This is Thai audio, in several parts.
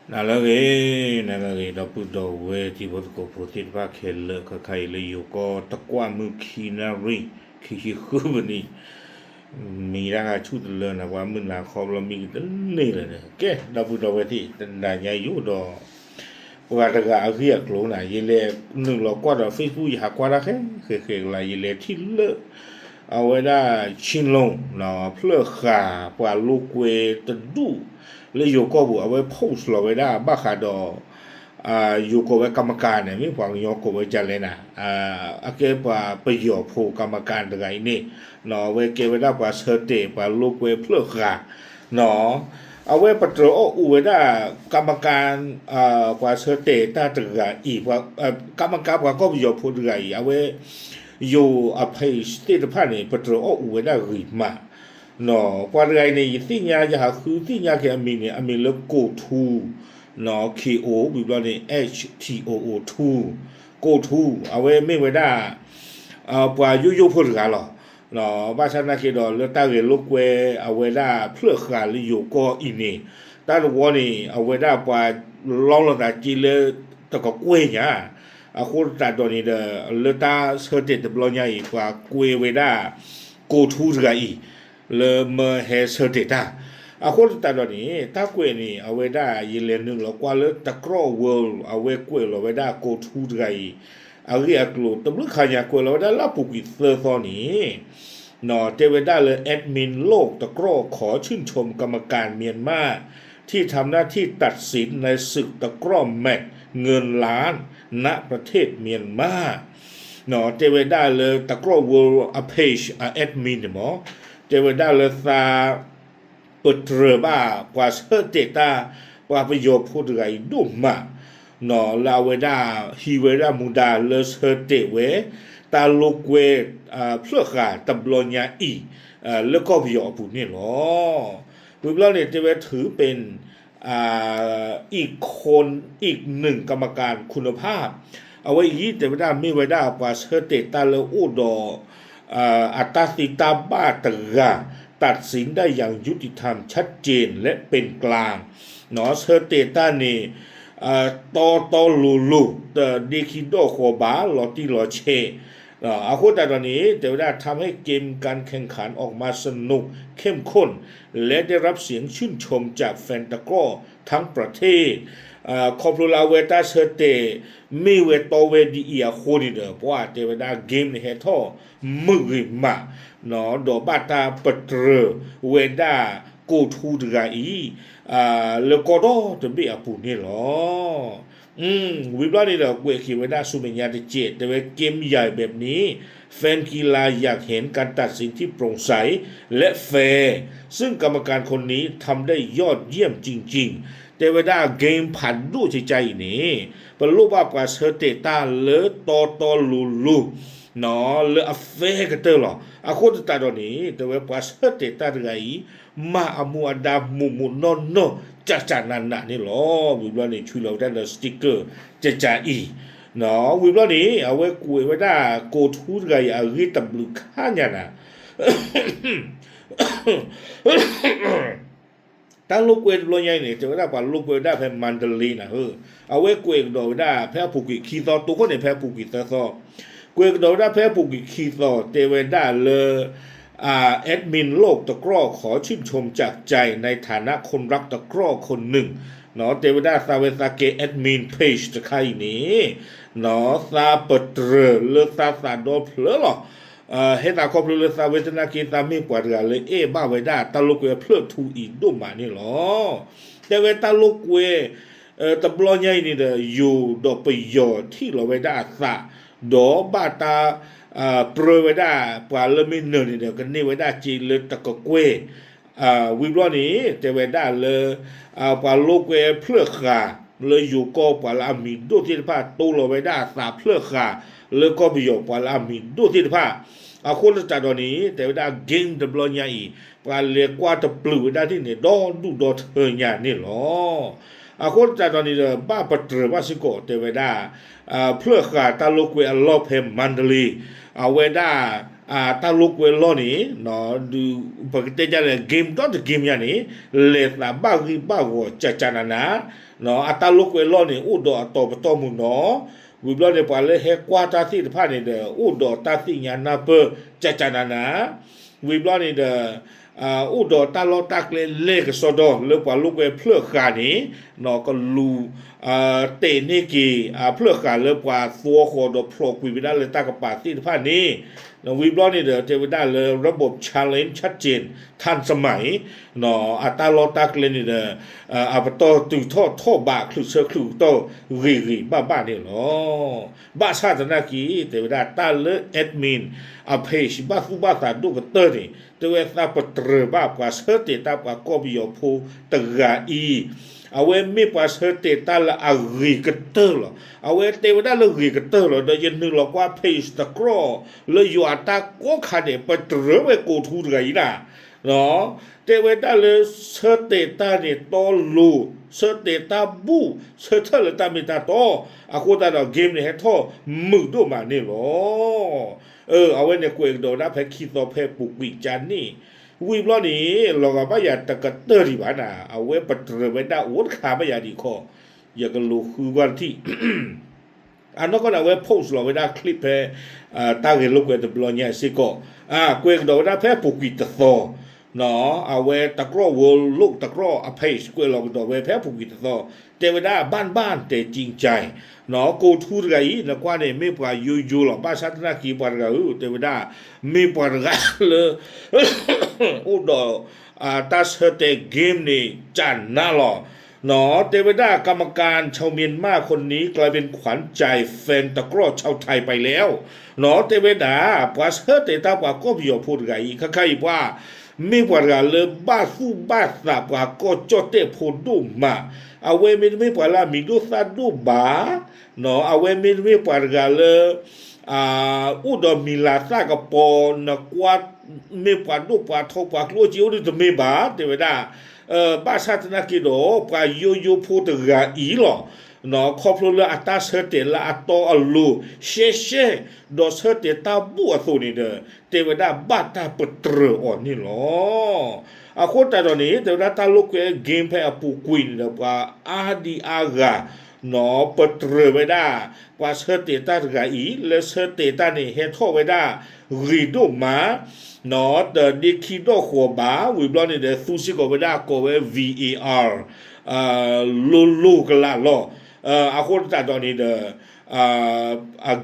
nalage daputo we tibosko prosit va khel khakai le yoko takwa mu khina ri khihi khubni mira ga chu le na wa mun na kho lo mi ne le ke daputo we ti na nya yu do wa ta ga riek lo na ye le nu lo kwa do facebook ya kwa da khe la ye le ti le a we da chin long na phle kha pa lu kwe tu le yoko bu a we post lo we da ba kha doอยู่กับกรรมการเนี่ยมีความยกกับจันเลยนะโอเคป่ะประโยชน์ผู้กรรมการตรงไหนนี่เนาะเวเกเวด้าป่ะเสด็จป่ะลูกเวเพลิกะเนาะเอาไว้ปัจจุบันอุเวด้ากรรมการป่ะเสด็จตาตรงไหนอีกว่ากรรมการป่ะก็ประโยชน์ผู้ตรงไหนเอาไว้อยู่อภัยสติภาพเนี่ยปัจจุบันอุเวด้าริมาเนาะป่ะตรงไหนเนี่ยสิ่งยาจะหาคือสิ่งยาแค่มีเนี่ยมีเลิกกูทูเนาะ KO บิบลานี่ HTOO 2 go to เอาไว้ไม่ไว้ได้ปว่ายุพูดกันหรอเนาะบ้านฉันนักเขียนเลือกตั้งเรียนลูกเวเอาไว้ได้เพื่อการหรืออยู่ก็อินนี่ตั้งวันนี้เอาไว้ได้ปว่าลองเราแต่จีเลยตะก็กล้วยเนี่ยคนแต่ตอนนี้เลือกตั้งเสด็จตะบลอเนี่ยปว่ากล้วยไว้ได้ go to จะอีเลยมาเฮเสด็จได้คนแต่ตอนนี้ถ้ากวยนี่เอาไว้ได้ยินเรียนหนึ่งแล้วกว่าเลยตะกร้อเวิลด์เอาไว้กวยเราไว้ได้โกทูไกเอาเรียกลูตำลึกขยันกวยเราได้รับปุกิเซอร์ตอนนี้เนาะเจไว้ได้เลยแอดมินโลกตะกร้อขอชื่นชมกรรมการเมียนมาที่ทำหน้าที่ตัดสินในศึกตะกร้อแมตช์เงินล้านณประเทศเมียนมาเนาะเจไว้ได้เลยตะกร้อเวิลด์เพจแอดมินหมอเจไว้ได้เลยซาเปิดเรือบ้ากว่าเสื้อเจตากว่าประโยชน์พูดอะไรดุมาเนาะลาเวดาฮีเวดามุดาเลเสื้อเจเวตาลูกเวเพื่อขาตบลอญาอีแล้วก็ประโยชน์พูดนี่หรอวิบลาเนี่ยจะเวถือเป็นอีกคนอีกหนึ่งกรรมการคุณภาพเอาไว้ยี่แต่ไม่ได้ไม่ไว้ได้กว่าเสื้อเจตาเลอูดออัตติตาบ้าตระตัดสินได้อย่างยุติธรรมชัดเจนและเป็นกลางเนาะเซอร์เตต้านี่ตอลูดีคิโดโคบาลอติลอเชอาคุแต่ตอนนี้แต่ว่าทำให้เกมการแข่งขันออกมาสนุกเข้มข้นและได้รับเสียงชื่นชมจากแฟนตะกร้อทั้งประเทศคอปลูลาเวตาเซเตมีเวตเวดีเอียโคดิเดอเพราะว่าเทวดาเกมในเฮทอมือมาเนาะดอบาตาปตรเวดากูทูดกาอีแล้วก็ดอจะเบียปูนี่หรอวิบลานี่เราเวคิเวดาสุเมญาติเจแต่ว่าเกมใหญ่แบบนี้แฟนกีฬาอยากเห็นการตัดสินที่โปร่งใสและแฟร์ซึ่งกรรมการคนนี้ทำได้ยอดเยี่ยมจริงๆแต่เวลาเกมผ่านดูใจนี่เป็นรูปภาพกว่าเซอร์เตตาเลตอลูเนาะเลอเฟกันเตอร์หรอคนตาตอนนี้แต่ว่าเซอร์เตตาไงมาอมัวดามุนนจัดนันนี่หรอวิบลานี่ช่วยเราได้เลยสติ๊กเกอร์จะอีเนาะวิบลานี่เอาไว้คุยไว้ได้โกทูไงริตับลูกข้าเนี่ยนะตั้งลูกเวทลอยใหญ่เนี่ยจะได้ป่ะลูกเวทได้แพ้มันเดลีนะเอาไว้เกวกโดได้แพ้ผูกิคีซอตัวคนเนี่ยแพ้ผูกิซอเกวกโดได้แพ้ผูกิคีซอเตเวด้าเลยแอดมินโลกตะกร้อขอชื่นชมจากใจในฐานะคนรักตะกร้อคนหนึ่งเนาะเตเวด้าซาเวซาเกแอดมินเพจจะใครนี้เนาะซาเปตรเลซาซาโดเพลหรอเฮตาครอบเลยซาเวทนากีตามีกว่าเลยบ้าไว้ได้ตาลุกเวเพลทูอีดุมานี่หรอแต่เวตาลุกเวตะบลอใหญ่นี่เด้ออยู่ดอกประโยชน์ที่เราไว้ได้ซะดอบาตาโปรยไว้ได้ปว่าเลมินเนอร์นี่เด้อกันนี่ไว้ได้จีเลยตะกกเววิบลอนี้แต่ไว้ได้เลยปว่าลุกเวเพลขาเลยอยู่ก็ปว่าละมีดูที่ผ้าตู้เราไว้ได้สาเพลขาเลยก็ประโยชน์ปว่าละมีดูที่ผ้าคนจัดตอนนี้แต่ว่าเก่งตะบลอใหญ่ปว่าเรียกว่าตะปลือได้ที่เนี่ยดูเธอเนี่ยนี่หรอคนจัดตอนนี้บ้าปตรว่าสิโกแต่ว่าเพื่อขาตาลุกเวอลอเพมมันเดลีเอาไว้ได้ ตาลุกเวลนี่เนาะดูปกติจะเลยเกมก็จะเกมอย่างนี้เลตาบ้ากีบ้าหัวจัดจานานะเนาะตาลุกเวลนี่อุดอตบตมุนเนาะวิบลอเนี่ยปาเลยเฮกว่าตาที่ผ่านนี่เด้ออุดอตาที่ญาณเปจัดจานานะวิบลอนี่เด้ออุดอตาลอตักเลกสอดอเลปาลุกเวเพลือขานี่เนาะก็ลูเตนี่กีเพลือขาเลปาฟัวโคดพลกวิบิดาเลยตากปาที่ผ่านนี้วิบลอนี่เด้อเทวดาเลยระบบ challenge ชัดเจนทันสมัยเนาะตาลอตักเลยนี่เด้อปตอตุท่อบาคลุเชคลุโตรีบ้านี่เนาะบ้าชาตินากีเทวดาตาเลแอดมินเพจบ้าฟูบ้าตาดูกเตอร์นี่ตัวตาปตรบ้ากว่าเสติตากว่าก็บิโยพูตกาอีเอาไว้ไม่ว่าเสติตาละรีกเตอร์หรอเอาไว้เทวดาละรีกเตอร์หรอเดี๋ยวยันนึกหรอกว่าเพจตะกรอเลยอยู่อัตาก็ขาดเดปตรไว้กูทูดไงนะเนาะเทวดาเลยเสติตาเนี่ยโตลูเสติตาบูเสติละตามิตาโตอากูตาเราเกมเนี่ยให้ท่อมึกดูมาเนี่ยหรอเอาไว้เนี่ยกูเองโดนนะแพ้คิดต่อแพ้ปุกวิจารนี่วิบล้อนี้เราก็ไม่อยากตะกัดเตอร์ดีบ้านะเอาไว้ปตรไว้ได้อวดขาไม่อยากดีคออยากกันรู้คือวันที่อันนั้นก็เอาไว้โพสต์เราไว้ได้คลิปแพ้ตั้งเห็นลูกเวทบล้อเนี่ยสิก็กูเองโดนนะแพ้ปุกวิตโตเนาะเอาไว้ตะกร้อวอลลูกตะกร้ออเพจกูเราโดนไว้แพ้ปุกวิตโตเทวดาบ้านแต่จริงใจเนาะกูทูดไงนะกว่าเนี่ยไม่ปล่อยยูหรอกบ้านสัตว์นักกีฬาเราเทวดาไม่ปล่อยกันเลยอุดตัดเตะเกมนี่จันน่าหรอเนาะเทวดากรรมการชาวเมียนมาคนนี้กลายเป็นขวัญใจแฟนตะกร้อชาวไทยไปแล้วเนาะเทวดาปัสเตตาปาก็พิโยพูดไงข้าใครว่าไม่ปล่อยกันเลยบ้าสู้บ้าสับว่าก็จดเตะพูดดูมาเอาไว้ไม่ปล่อยละมีดูซาดูบ้าเนาะเอาไว้ไม่ปล่อยกันเลยอุดมมีลาซากระปอนกวาดไม่ปาดูปาทปากลัวจิ๋วนี่จะไม่บาเทวดาบ้าชาตินักกิโลปาโยพูดกะอีหรอเนาะครอบครัวละอัตราเสถียรละอัตโตอลูเช่ดอเสถียรตาบัวตัวนี้เด้อเทวดาบ้าตาปตรอ่อนนี่หรอคนแต่ตอนนี้เทวดาตาลูกเกมแพ้ปูกวินเด้อว่าอาดีอากาเนาะปตรไว้ได้ว่าเสถียรตากะอีและเสถียรตานี่เฮ็ดโทไว้ได้รีดูมาเนาะเดดิคิโดหัวบาวิบลอนี่เดซูซิโกไว้ได้ก็ไว้ VAR ลูกละล้อคนแต่ตอนนี้เด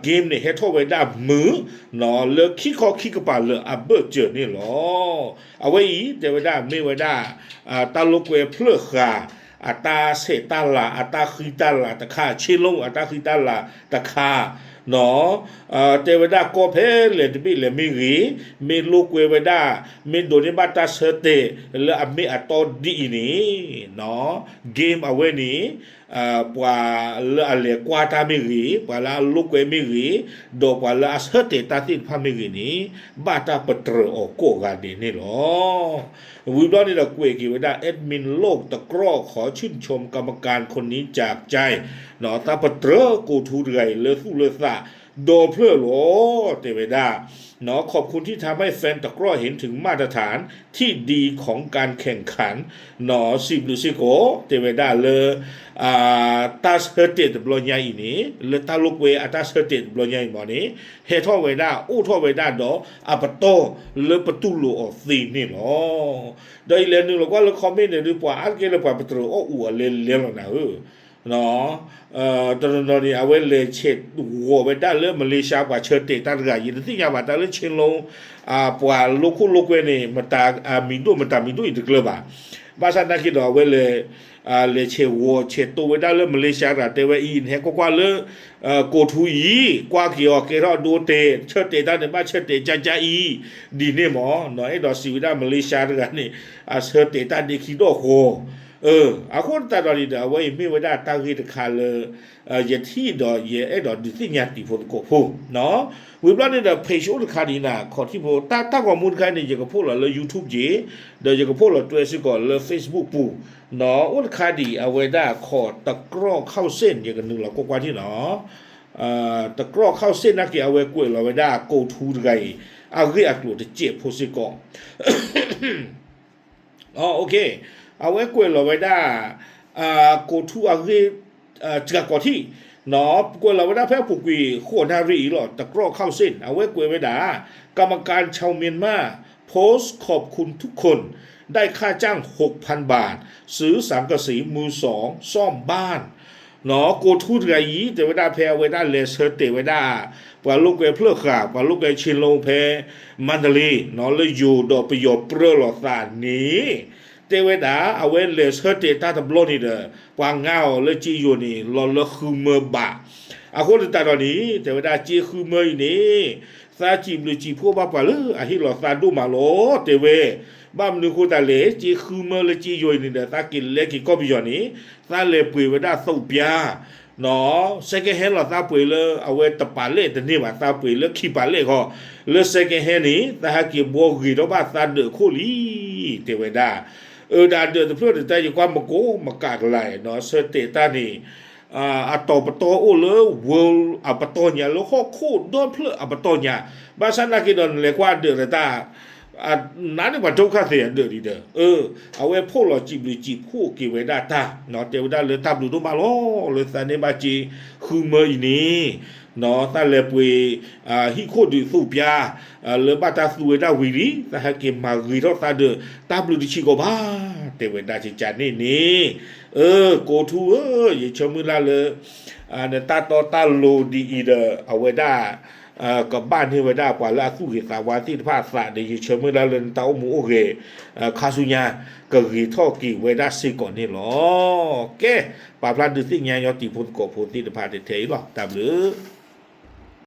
เกมเนี่ยเฮ็ดโทไว้ได้มือเนาะเลิกคิดกปาเลยเบิดเจอนี่หรอเอาไว้อีเดไว้ได้ไม่ไว้ได้ตาลุกเวเพลขาอัตาเสตาลาอัตาคิตาลาตะคาชิลงอัตาคิตาลาตะคาเนาะเทวดาก็เพเลตบิเลมิรีมีลูกเวดามีโดนิบัตาเสเตและมีอัตอดีนี่เนาะเกมเอาไว้นี่ปว่าละอะไรกว่าตามิรีปว่าละลูกเวมิรีโดปว่าละเสเตตาติพามิรีนี่บาตาปตรอโกกาดีนี่หรอวิบลอนี่ละกวยกีเวดาแอดมินโลกตะกร้อขอชื่นชมกรรมการคนนี้จากใจเนาะตาปตรกูทูไรเลสู้เลซาโดเพื่อโหลเทวดาเนาะขอบคุณที่ทำให้แฟนตะกร้อเห็นถึงมาตรฐานที่ดีของการแข่งขันเนาะสิบลูซิโกเทวดาเลตาเสเตตบลอญาอีนี้เลตาลุกเวตาเสเตตบลอญาอีหมอนี้เฮทอเวดาอูทอเวดาดออัปโตเลปตุโลออซีนี่เนาะได้เรียนนึงแล้วก็leคอมเมนต์เนี่ยดีกว่าอันเกลปะปตรโออัวเลแล้วนะเนาะตอนนี้เอาไว้เลยเช็ดหัวไปได้เรื่องมาเลเซียกว่าเชิดเตะตาร์กายินที่ยาบาตาเรื่องเชนลงปว่าลูกเวนี่มาตามีดูอีกตึกเลยบ่าภาษานักกินเอาไว้เลยเลยเชวัวเชตัวไว้ได้เรื่องมาเลเซียแต่ว่าอินเฮก็กว่าเรื่องโกทูอีกว่าเกี่ยวเกรอดูเตะเชิดเตะตาเนี่ยบ้าเชิดเตะจ้าอีดีเนี่ยหมอหน่อยดอสิวิดามาเลเซียกันนี่เชิดเตะตาเด็กคิดโดโคคนตาดอดีเดไว้ไม่ไว้ได้ตั้งที่คาเลยยที่ดอเยดอดิสิญาติพลกพูเนาะวิบลานี่เดเพจอุลคาดีนาขอที่พตาว่ามูลค่านี่จะก็พูดเลย YouTube เจเดี๋ยวจะก็พูดเลยตัวสิก่อนเลย Facebook ปูเนาะอุลคาดีเอาไว้ได้ขอตะกร้อเข้าเส้นอย่างกันนึงแล้วก็กว่าที่เนาะตะกร้อเข้าเส้นนักเกี่ยวเอาไว้กล้วยเราไว้ได้โกทูไง อาเรียกลูกเจ็บผู้สิก่อนอ๋อโอเคเอาไว้กวยเราไว้ได้กูทูอาเรีจากก่อนที่เนาะกวยเราไว้ได้เพื่อผูกวีขวดนารีหรอตะกร้อเข้าเส้นเอาไว้กวยไว้ได้กรรมการชาวเมียนมาโพสต์ขอบคุณทุกคนได้ค่าจ้าง 6,000 บาทซื้อสังกะสีมือสองซ่อมบ้านเนาะกูทูไกยีแต่ไว้ได้แพ้ไว้ได้เลเซอร์เตไว้ได้ปว่าลูกไอ้เพลือกขาปว่าลูกไอ้ชินโลเพมันดาลีเนาะเลยอยู่ดอกประโยชน์เปลือกหลอดสารนี้เตไว้ได้เอาไว้เลเซอร์เตตาตะบลนี่เด้อปว่าเงาเลยจีอยู่นี่รอเลยคือเมื่อบะอาคนตาตอนนี้แต่เวลาจีคือเมื่อนี่ซาจีบหรือจีพวกบ้าปะเลยอาฮิหลอดสารดูมาโลเตเวบ้ามนึกคนตาเลจีคือเมื่อเลยจีอยู่นี่เด้อตากินเล็กกินก็ไปอยู่นี่ซาเลปุยเวลาสุบยาเนาะเซกเฮนเราตาปุยเลยเอาไว้ตะปาเล่แต่นี่ว่าตาปุยเลยขี้ปาเล่ก็เลยเซกเฮนนี่ตาหากิบัวกีดบ้าตาเดือโคลีเตเวดาดาเดือเพื่อแต่อยู่ความมโกมากากไหลเนาะเสเตตานี่อาตอปตอโอเลเวลอาปตอเนี่ยแล้วข้อคูดโดนเพลอาปตอเนี่ยบาสันนักดอนเลกว่าเดือตานั่นว่าทุกข้าเสียเดือดดีเด้อเอาไว้พวกเราจีบหรือจีบผู้กี่เวดาตาเนาะเทวดาเลยตามดูตัวมาล้อเลยสันนิบาจีคือเมื่อนี้เนาะตาเลปุยฮิโคดูสูบยาเลยบาตาสูเวดาวิริตาฮะเกมารีทอตาเดอตามดูดิชิโกบ้าเทวดาจิจานี่โกทูอย่าชมือละเลยเนี่ยตาโตตาโลดีอีเดอเอาไว้ได้กับบ้านที่ไว้ได้กว่าละสู้เหตุสาวาที่ภาษาเดียเชื่อมื่อละเรนเต้าหมูเกคาสุญาก็รีท่อกี่ไว้ได้สิก่อนนี่หรอแกป่าพลันดูสิญญาโยติพุนโกพุนที่ภาษาเทยหรอตามหรือ